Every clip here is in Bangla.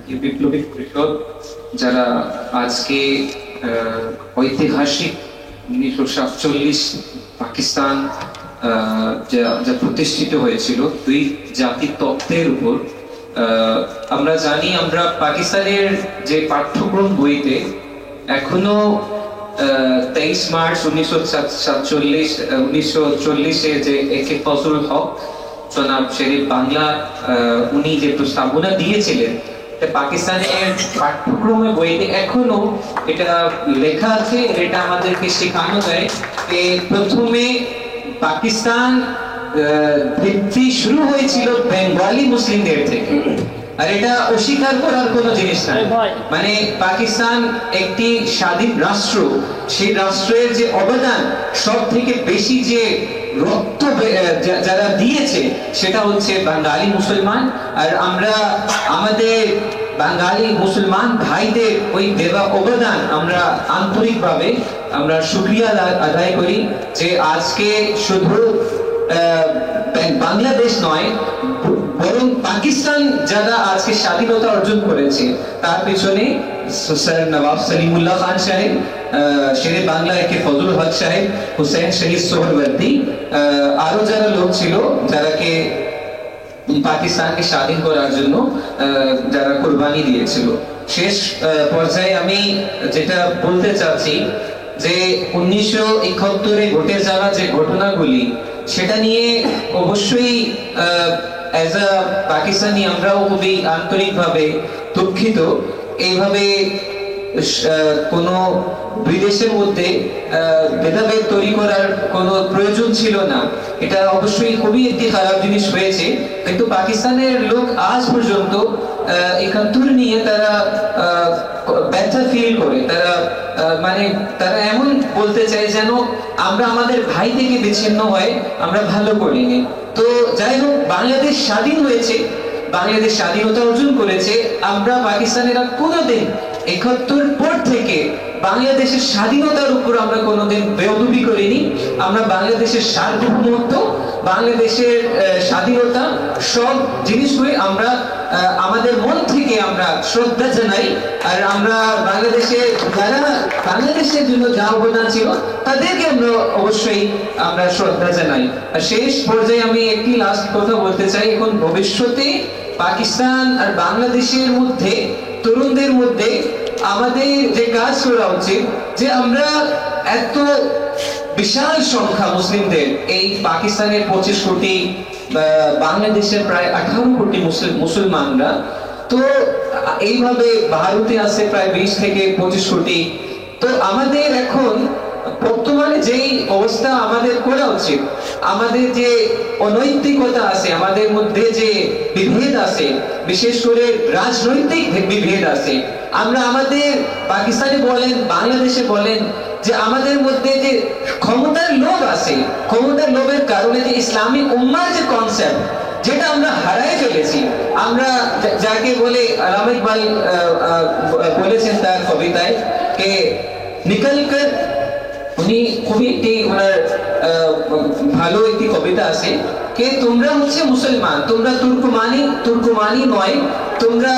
বিপ্লবী পরিষদ যারা আজকে ঐতিহাসিক 1947 পাকিস্তান যা প্রতিষ্ঠিত হয়েছিল দুই জাতির তত্ত্বের উপর। আমরা জানি, আমরা পাকিস্তানের যে পাঠ্যক্রম বইতে এখনো 23 মার্চ 1940 যে একে ফজলুল হক জনাব শেরে বাংলা উনি যে প্রস্তাবনা দিয়েছিলেন, পাকিস্তানের পাঠ্যক্রমে বইতে এখনো এটা লেখা আছে। এটা আমাদেরকে শেখানো যায় যে প্রথমে পাকিস্তান ভিত্তি শুরু হয়েছিল বেঙ্গলি মুসলিমদের থেকে, আর এটা অস্বীকার করার কোনো জিনিস নাই। মানে পাকিস্তান একটি স্বাধীন রাষ্ট্র, সেই রাষ্ট্রের যে অবদান সব থেকে বেশি যে রক্ত যারা দিয়েছে সেটা হচ্ছে বাঙালি মুসলমান। আর আমরা আমাদের বাঙালি মুসলমান ভাইদের ওই দেওয়া অবদান আমরা আন্তরিকভাবে আমরা শুকরিয়া আদায় করি যে আজকে শুধু বাংলাদেশ নয় বরং পাকিস্তান যারা আজকে স্বাধীনতা অর্জন করেছে তার পিছনে স্যার নবাব সলিমুল্লাহ খান সাহেব, শেরে বাংলা একে ফজলুল হক সাহেব, হুসেন শহীদ সোহরওয়ার্দী, আরো যারা লোক ছিল যারাকে পাকিস্তানকে স্বাধীন করার জন্য যারা কোরবানি দিয়েছিল। শেষ পর্যায়ে আমি যেটা বলতে চাচ্ছি যে 1971 ঘটে যাওয়া যে ঘটনাগুলি সেটা নিয়ে অবশ্যই অ্যাজ আ পাকিস্তানি আমরাও খুবই আন্তরিকভাবে দুঃখিত। এইভাবে কোনো বিদেশের মধ্যে ভেদাভেদ তৈরি করার কোনো প্রয়োজন ছিল না। এটা অবশ্যই খুবই একটি খারাপ জিনিস হয়েছে, কিন্তু পাকিস্তানের লোক আজ পর্যন্ত 71 নিয়ে তারা ব্যথা ফিল করে। তারা মানে তারা এমন বলতে চায় যেন আমরা আমাদের ভাই থেকে বিচ্ছিন্ন হয়ে আমরা ভালো করিনি। তো যাই হোক, বাংলাদেশ স্বাধীন হয়েছে, বাংলাদেশ স্বাধীনতা অর্জন করেছে। আমরা পাকিস্তানিরা কোনোদিন 71 পর থেকে বাংলাদেশের স্বাধীনতার উপর আমরা কোনোদিন বেয়াদবি করিনি। আমরা বাংলাদেশের সার্বভৌমত্ব, বাংলাদেশের স্বাধীনতা সব জিনিসগুলি আমরা আমাদের মন থেকে আমরা শ্রদ্ধা জানাই। আর আমরা বাংলাদেশের যারা বাংলাদেশের জন্য যা অবদান ছিল তাদেরকে আমরা অবশ্যই আমরা শ্রদ্ধা জানাই। আর শেষ পর্যায়ে আমি একটি লাস্ট কথা বলতে চাই। এখন ভবিষ্যতে পাকিস্তান আর বাংলাদেশের মধ্যে তরুণদের মধ্যে আমাদের যে কাজ করা উচিত, যে আমরা এত বিশাল সংখ্যা মুসলিমদের, এই পাকিস্তানের 25 কোটি, বাংলাদেশের প্রায় 18 কোটি মুসলমানরা, তো এইভাবে ভারতে আছে প্রায় 20 থেকে 25 কোটি। তো আমাদের এখন বর্তমানে যেই অবস্থা আমাদের করা উচিত, আমাদের যে অনৈতিকতা আছে, আমাদের মধ্যে যে বিভেদ আছে, বিশেষ করে রাজনৈতিক বিভেদ আছে, আমরা আমাদের পাকিস্তানে বলেন বাংলাদেশে বলেন যে আমাদের মধ্যে যে ক্ষমতার লোভ আছে, ক্ষমতার লোভের কারণে যে ইসলামিক উম্মার যে কনসেপ্ট যেটা আমরা হারাই ফেলেছি, আমরা যাকে বলে আলামা ইকবাল বলেছেন তার কবিতায় কে নিকল কর, উনি খুবই একটি ওনার ভালো একটি কবিতা আছে কে তোমরা হচ্ছে মুসলমান, তোমরা তুর্কমানি নয়, তোমরা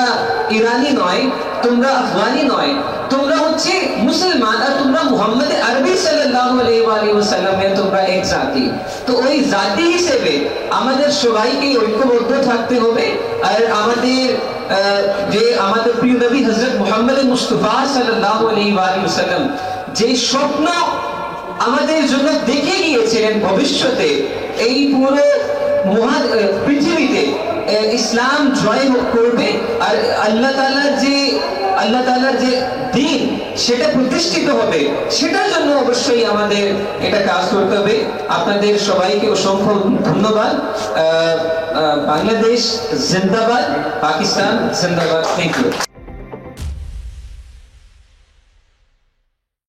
ইরানি নয়, তোমরা আফগানি নয়, তোমরা হচ্ছে মুসলমান, আর তোমরা মুহাম্মদ আরবি সাল্লাল্লাহু আলাইহি ওয়াসাল্লামের তোমরা এক জাতি। তো ওই জাতি হিসেবে আমাদের সবাইকে ঐক্যবদ্ধ থাকতে হবে। আর আমাদের যে আমাদের প্রিয় নবী হযরত মুহাম্মদ মুস্তাফা সাল্লাল্লাহু আলাইহি ওয়াসাল্লাম যে স্বপ্ন আমাদের জন্য দেখে গিয়েছিলেন ভবিষ্যতে এই পুরো পৃথিবীতে ইসলাম জয় করবে আর আল্লাহ তাআলার যে দিন সেটা প্রতিষ্ঠিত হবে, সেটার জন্য অবশ্যই আমাদের এটা কাজ করতে হবে। আপনাদের সবাইকে অসংখ্য ধন্যবাদ। বাংলাদেশ জিন্দাবাদ, পাকিস্তান জিন্দাবাদ। Thank you.